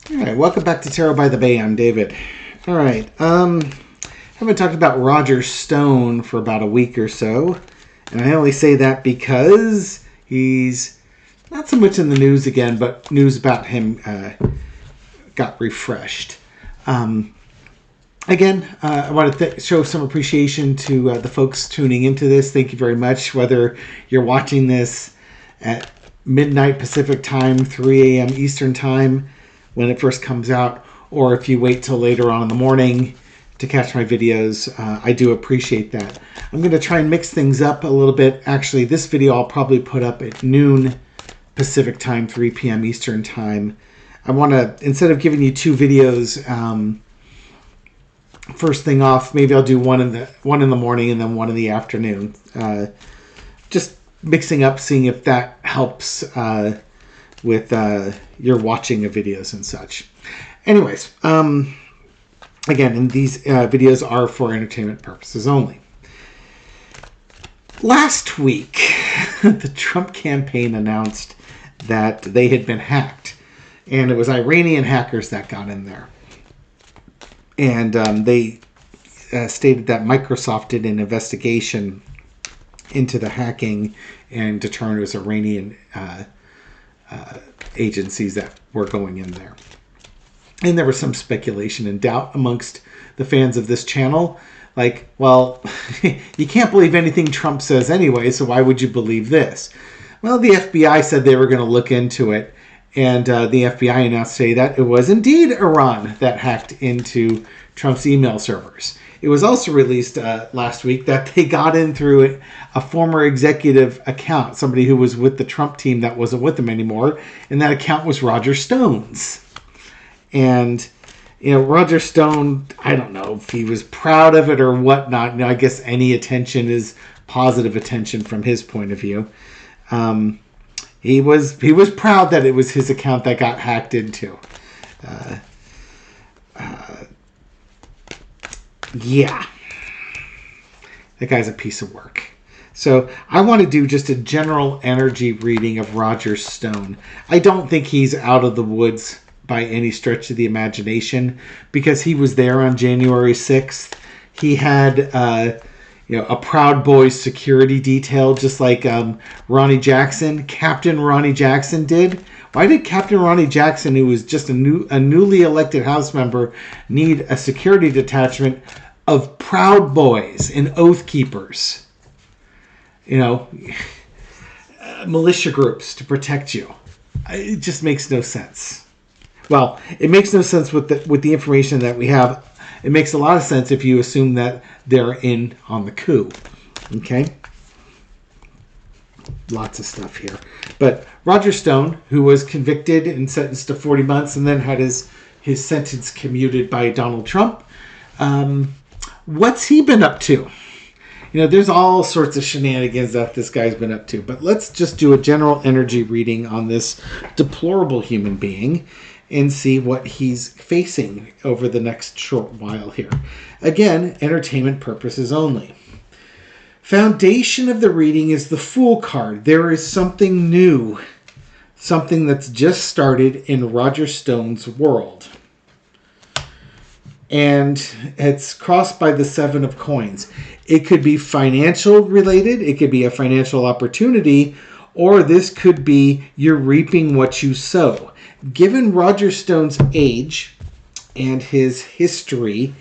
All right, welcome back to Tarot by the Bay. I'm David. All right, haven't talked about Roger Stone for about a week or so, and I only say that because he's not so much in the news again, but news about him got refreshed. Again, I want to show some appreciation to the folks tuning into this. Thank you very much. Whether you're watching this at midnight Pacific time, 3 a.m. Eastern time, when it first comes out, or if you wait till later on in the morning to catch my videos, I do appreciate that. I'm going to try and mix things up a little bit. Actually, this video I'll probably put up at noon Pacific time, 3 p.m. Eastern time. I want to, instead of giving you two videos, first thing off, maybe I'll do one in the morning and then one in the afternoon. Just mixing up, seeing if that helps with your watching of videos and such. Anyways, again, and these videos are for entertainment purposes only. Last week, the Trump campaign announced that they had been hacked, and it was Iranian hackers that got in there. And they stated that Microsoft did an investigation into the hacking and determined it was Iranian agencies that were going in there. And there was some speculation and doubt amongst the fans of this channel. Like, well, you can't believe anything Trump says anyway, so why would you believe this? Well, the FBI said they were going to look into it. And the FBI announced today that it was indeed Iran that hacked into Trump's email servers. It was also released last week that they got in through a former executive account, somebody who was with the Trump team that wasn't with them anymore, and that account was Roger Stone's. And, you know, Roger Stone, I don't know if he was proud of it or whatnot. You know, I guess any attention is positive attention from his point of view. He was proud that it was his account that got hacked into. Yeah. That guy's a piece of work. So I want to do just a general energy reading of Roger Stone. I don't think he's out of the woods by any stretch of the imagination because he was there on January 6th. He had a Proud Boys security detail, just like Ronnie Jackson, Captain Ronnie Jackson did. Why did Captain Ronnie Jackson, who was just a newly elected House member, need a security detachment of Proud Boys and Oath Keepers? You know, militia groups to protect you. It just makes no sense. Well, it makes no sense with the information that we have. It makes a lot of sense if you assume that they're in on the coup. Okay? Lots of stuff here. But Roger Stone, who was convicted and sentenced to 40 months and then had his sentence commuted by Donald Trump, what's he been up to? You know, there's all sorts of shenanigans that this guy's been up to. But let's just do a general energy reading on this deplorable human being and see what he's facing over the next short while here. Again, entertainment purposes only. Foundation of the reading is the Fool card. There is something new, something that's just started in Roger Stone's world. And it's crossed by the Seven of Coins. It could be financial related, it could be a financial opportunity, or this could be you're reaping what you sow. Given Roger Stone's age and his history,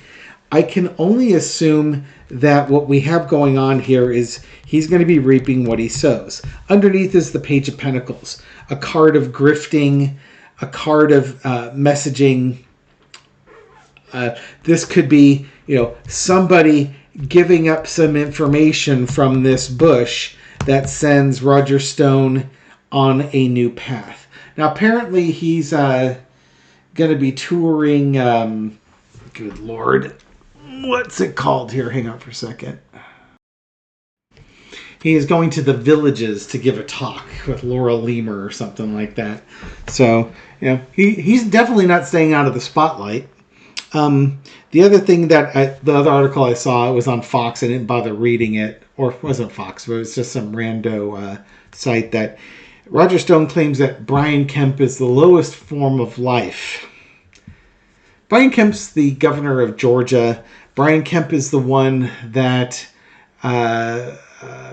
I can only assume that what we have going on here is he's going to be reaping what he sows. Underneath is the Page of Pentacles, a card of grifting, a card of messaging. This could be, somebody giving up some information from this bush that sends Roger Stone on a new path. Now, apparently, he's going to be touring, good Lord, what's it called here? Hang on for a second. He is going to the villages to give a talk with Laura Leamer or something like that. So, he's definitely not staying out of the spotlight. The other thing that the other article I saw, it was on Fox. I didn't bother reading it, or it wasn't Fox, but it was just some rando site that Roger Stone claims that Brian Kemp is the lowest form of life. Brian Kemp's the governor of Georgia. Brian Kemp is the one that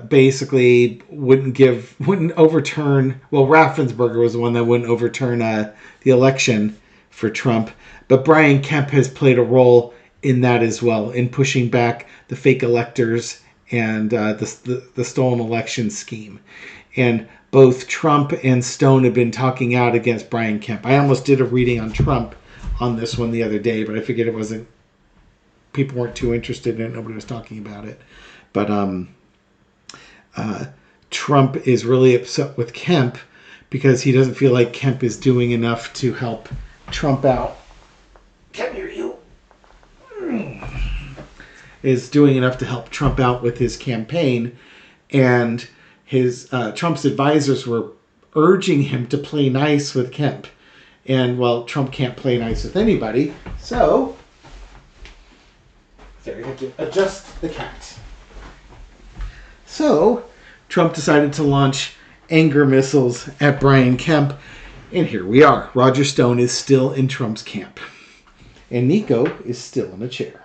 basically wouldn't overturn. Well, Raffensperger was the one that wouldn't overturn the election for Trump. But Brian Kemp has played a role in that as well, in pushing back the fake electors and the stolen election scheme. And both Trump and Stone have been talking out against Brian Kemp. I almost did a reading on Trump on this one the other day, but I figured it wasn't. People weren't too interested in it. Nobody was talking about it. But Trump is really upset with Kemp because he doesn't feel like Kemp is doing enough to help Trump out. Come here, you. Is doing enough to help Trump out with his campaign, and his Trump's advisors were urging him to play nice with Kemp. And, well, Trump can't play nice with anybody, so there you have to adjust the cat. So Trump decided to launch anger missiles at Brian Kemp, and here we are. Roger Stone is still in Trump's camp, and Nico is still in a chair.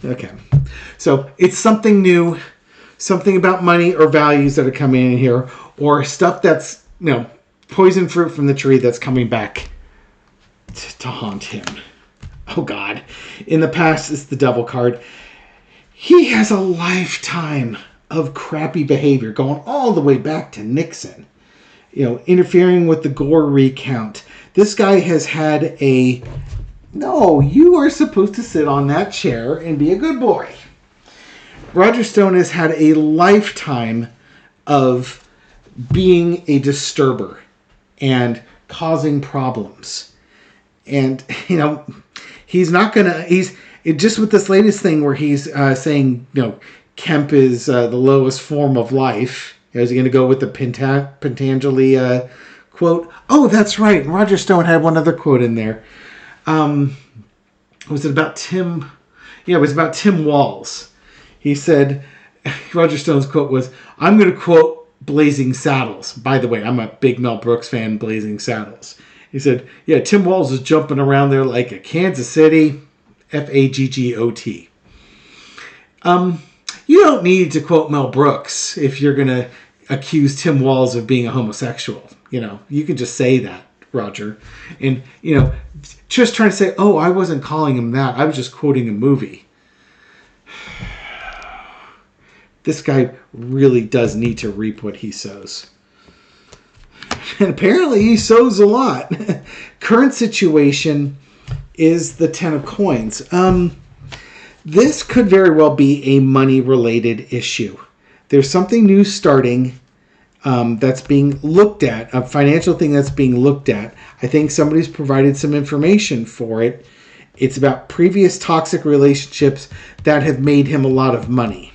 Okay, so it's something new, something about money or values that are coming in here, or stuff that's, poison fruit from the tree that's coming back to haunt him. Oh God. In the past, it's the devil card. He has a lifetime of crappy behavior going all the way back to Nixon. Interfering with the Gore recount. This guy has had no, you are supposed to sit on that chair and be a good boy. Roger Stone has had a lifetime of being a disturber and causing problems. And, he's not going to, just with this latest thing where he's saying, Kemp is the lowest form of life. Is he going to go with the Pentangeli quote? Oh, that's right. Roger Stone had one other quote in there. Was it about Tim? Yeah, it was about Tim Walz. He said, Roger Stone's quote was, I'm going to quote Blazing Saddles. By the way, I'm a big Mel Brooks fan, Blazing Saddles. He said, yeah, Tim Walz is jumping around there like a Kansas City Faggot. You don't need to quote Mel Brooks if you're going to accuse Tim Walz of being a homosexual. You can just say that, Roger. And, just trying to say, oh, I wasn't calling him that. I was just quoting a movie. This guy really does need to reap what he sows. And apparently he sows a lot. Current situation is the Ten of Coins. This could very well be a money-related issue. There's something new starting that's being looked at, a financial thing that's being looked at. I think somebody's provided some information for it. It's about previous toxic relationships that have made him a lot of money.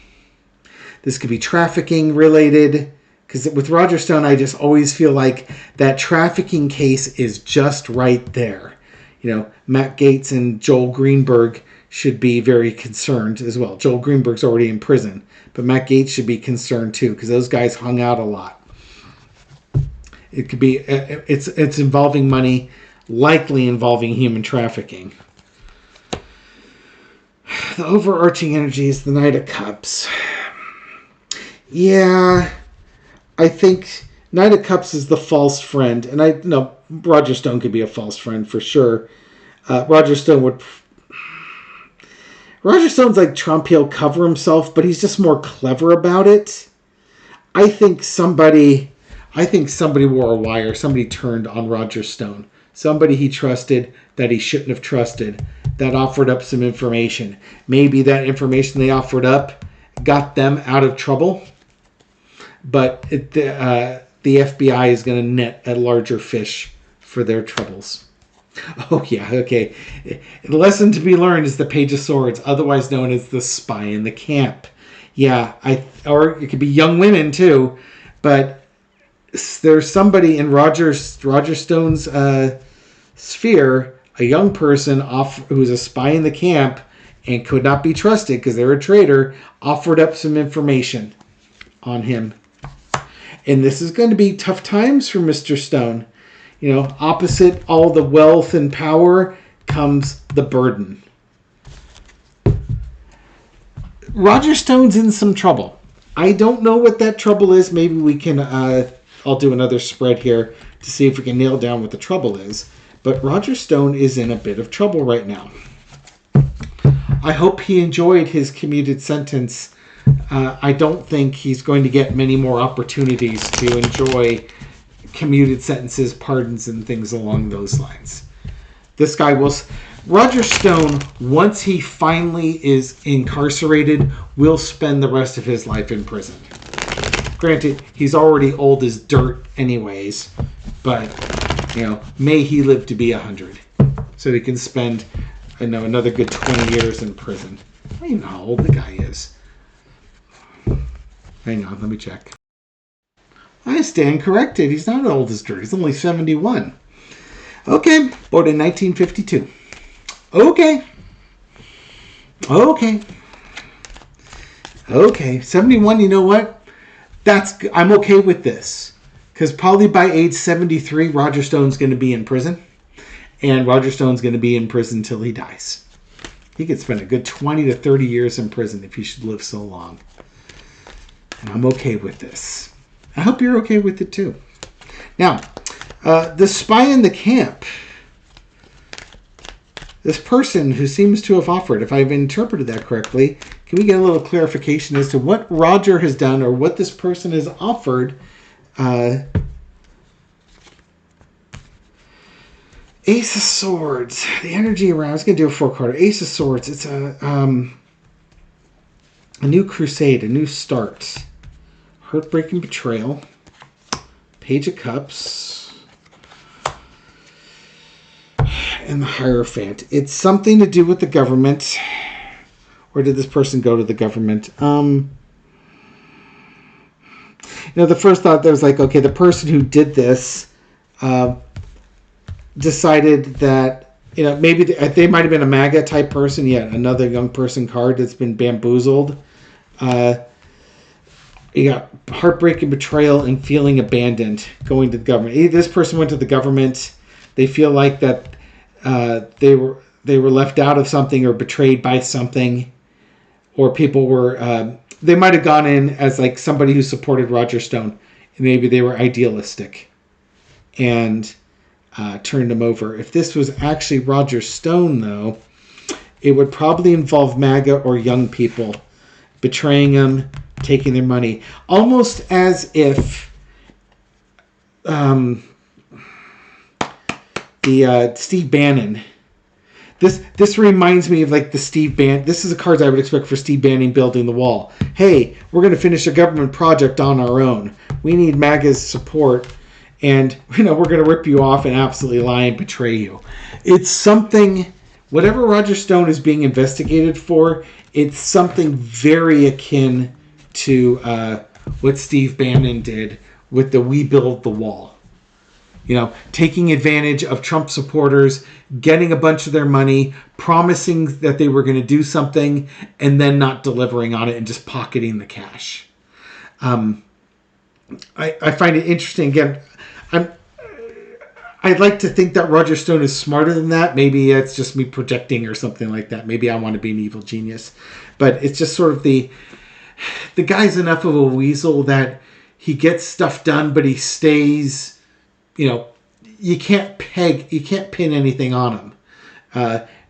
This could be trafficking related, because with Roger Stone, I just always feel like that trafficking case is just right there. Matt Gaetz and Joel Greenberg should be very concerned as well. Joel Greenberg's already in prison, but Matt Gaetz should be concerned too, because those guys hung out a lot. It could be, it's involving money, likely involving human trafficking. The overarching energy is the Knight of Cups. Yeah, I think Knight of Cups is the false friend, and Roger Stone could be a false friend for sure. Roger Stone's like Trump. He'll cover himself, but he's just more clever about it. I think somebody wore a wire. Somebody turned on Roger Stone. Somebody he trusted that he shouldn't have trusted, that offered up some information. Maybe that information they offered up got them out of trouble, but the FBI is going to net a larger fish for their troubles. Oh, yeah, okay. The lesson to be learned is the Page of Swords, otherwise known as the spy in the camp. Yeah, or it could be young women, too. But there's somebody in Roger Stone's sphere, a young person who's a spy in the camp and could not be trusted because they're a traitor, offered up some information on him. And this is going to be tough times for Mr. Stone. Opposite all the wealth and power comes the burden. Roger Stone's in some trouble. I don't know what that trouble is. Maybe we can, I'll do another spread here to see if we can nail down what the trouble is. But Roger Stone is in a bit of trouble right now. I hope he enjoyed his commuted sentence. I don't think he's going to get many more opportunities to enjoy commuted sentences, pardons, and things along those lines. This guy will... Roger Stone, once he finally is incarcerated, will spend the rest of his life in prison. Granted, he's already old as dirt anyways, but, may he live to be 100. So he can spend, another good 20 years in prison. I don't even know how old the guy is. Hang on, let me check. I stand corrected. He's not old as dirt. He's only 71. Okay, born in 1952. Okay. 71, you know what? I'm okay with this. Because probably by age 73, Roger Stone's going to be in prison. And Roger Stone's going to be in prison until he dies. He could spend a good 20 to 30 years in prison if he should live so long. And I'm okay with this. I hope you're okay with it too. Now, the spy in the camp... This person who seems to have offered, if I've interpreted that correctly, can we get a little clarification as to what Roger has done or what this person has offered? Ace of Swords. The energy around. I was going to do a 4-quarter. Ace of Swords. It's a new crusade, a new start. Heartbreaking betrayal. Page of Cups. And the Hierophant. It's something to do with the government. Or did this person go to the government? The first thought there was like, okay, the person who did this decided that, maybe they might have been a MAGA type person. Yeah, another young person card that's been bamboozled. You got heartbreaking betrayal and feeling abandoned going to the government. This person went to the government. They feel like that they were left out of something or betrayed by something, or people were they might have gone in as like somebody who supported Roger Stone, and maybe they were idealistic and turned him over. If this was actually Roger Stone, though, it would probably involve MAGA or young people betraying him, taking their money, almost as if Steve Bannon. This reminds me of like the Steve Bannon. This is the cards I would expect for Steve Bannon building the wall. Hey, we're going to finish a government project on our own. We need MAGA's support, and we're going to rip you off and absolutely lie and betray you. It's something. Whatever Roger Stone is being investigated for, it's something very akin to what Steve Bannon did with the We Build the Wall. Taking advantage of Trump supporters, getting a bunch of their money, promising that they were going to do something, and then not delivering on it and just pocketing the cash. I find it interesting. Again, I'd like to think that Roger Stone is smarter than that. Maybe it's just me projecting or something like that. Maybe I want to be an evil genius. But it's just sort of the guy's enough of a weasel that he gets stuff done, but he stays... you can't pin anything on him.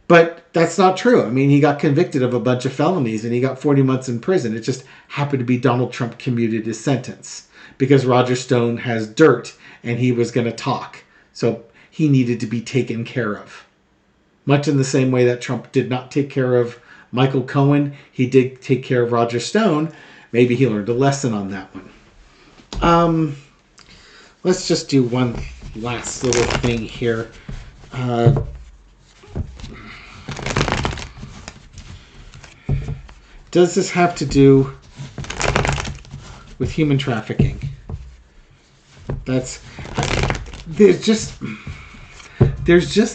But that's not true. I mean, he got convicted of a bunch of felonies and he got 40 months in prison. It just happened to be Donald Trump commuted his sentence because Roger Stone has dirt and he was going to talk. So he needed to be taken care of. Much in the same way that Trump did not take care of Michael Cohen, he did take care of Roger Stone. Maybe he learned a lesson on that one. Let's just do one last little thing here. Does this have to do with human trafficking? There's just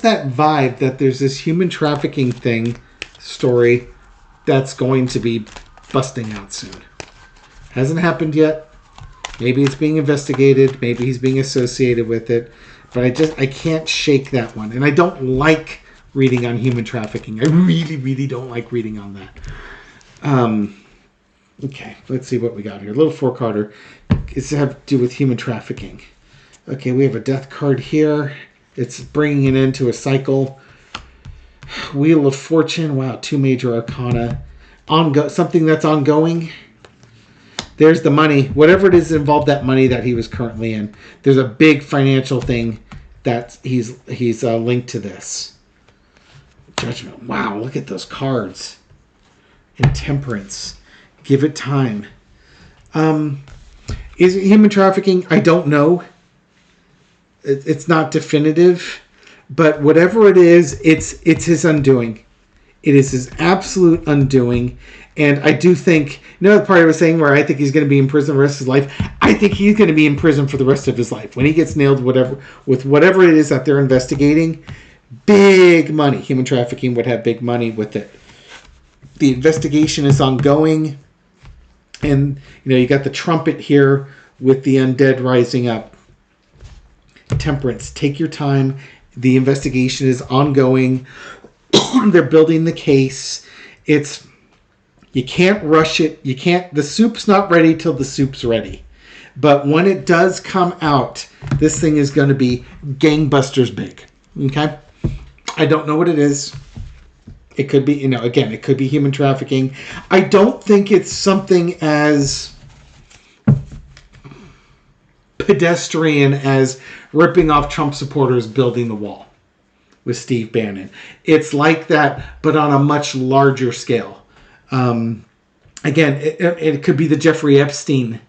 that vibe that there's this human trafficking story that's going to be busting out soon. Hasn't happened yet. Maybe it's being investigated. Maybe he's being associated with it. But I can't shake that one. And I don't like reading on human trafficking. I really, really don't like reading on that. Okay, let's see what we got here. A little 4-carder. It's to have to do with human trafficking. Okay, we have a death card here. It's bringing it into a cycle. Wheel of Fortune. Wow, 2 major arcana. Something that's ongoing. There's the money. Whatever it is involved, that money that he was currently in. There's a big financial thing that he's linked to this. Judgment. Wow, look at those cards. And Temperance. Give it time. Is it human trafficking? I don't know. It's not definitive. But whatever it is, it's his undoing. It is his absolute undoing. And I do think, the part I was saying where I think he's going to be in prison the rest of his life, I think he's going to be in prison for the rest of his life. When he gets nailed with whatever it is that they're investigating, big money. Human trafficking would have big money with it. The investigation is ongoing. And, you got the trumpet here with the undead rising up. Temperance, take your time. The investigation is ongoing. They're building the case. You can't rush it. The soup's not ready till the soup's ready. But when it does come out, this thing is going to be gangbusters big. Okay? I don't know what it is. It could be, again, it could be human trafficking. I don't think it's something as pedestrian as ripping off Trump supporters building the wall with Steve Bannon. It's like that, but on a much larger scale. Again, it could be the Jeffrey Epstein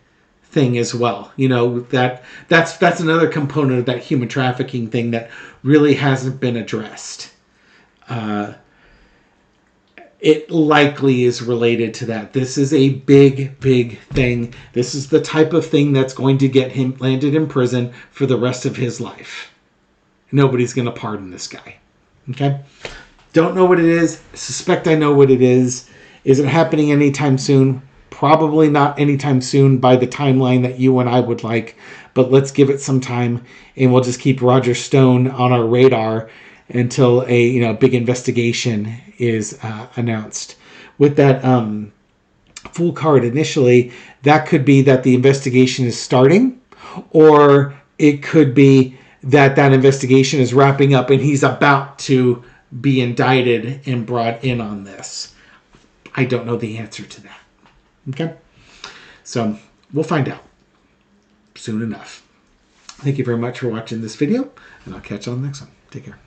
thing as well. That's another component of that human trafficking thing that really hasn't been addressed. It likely is related to that. This is a big, big thing. This is the type of thing that's going to get him landed in prison for the rest of his life. Nobody's going to pardon this guy. Okay? Don't know what it is. Suspect I know what it is. Is it happening anytime soon? Probably not anytime soon by the timeline that you and I would like. But let's give it some time, and we'll just keep Roger Stone on our radar until a big investigation is announced. With that full card initially, that could be that the investigation is starting, or it could be that investigation is wrapping up and he's about to be indicted and brought in on this. I don't know the answer to that. Okay? So we'll find out soon enough. Thank you very much for watching this video, and I'll catch you on the next one. Take care.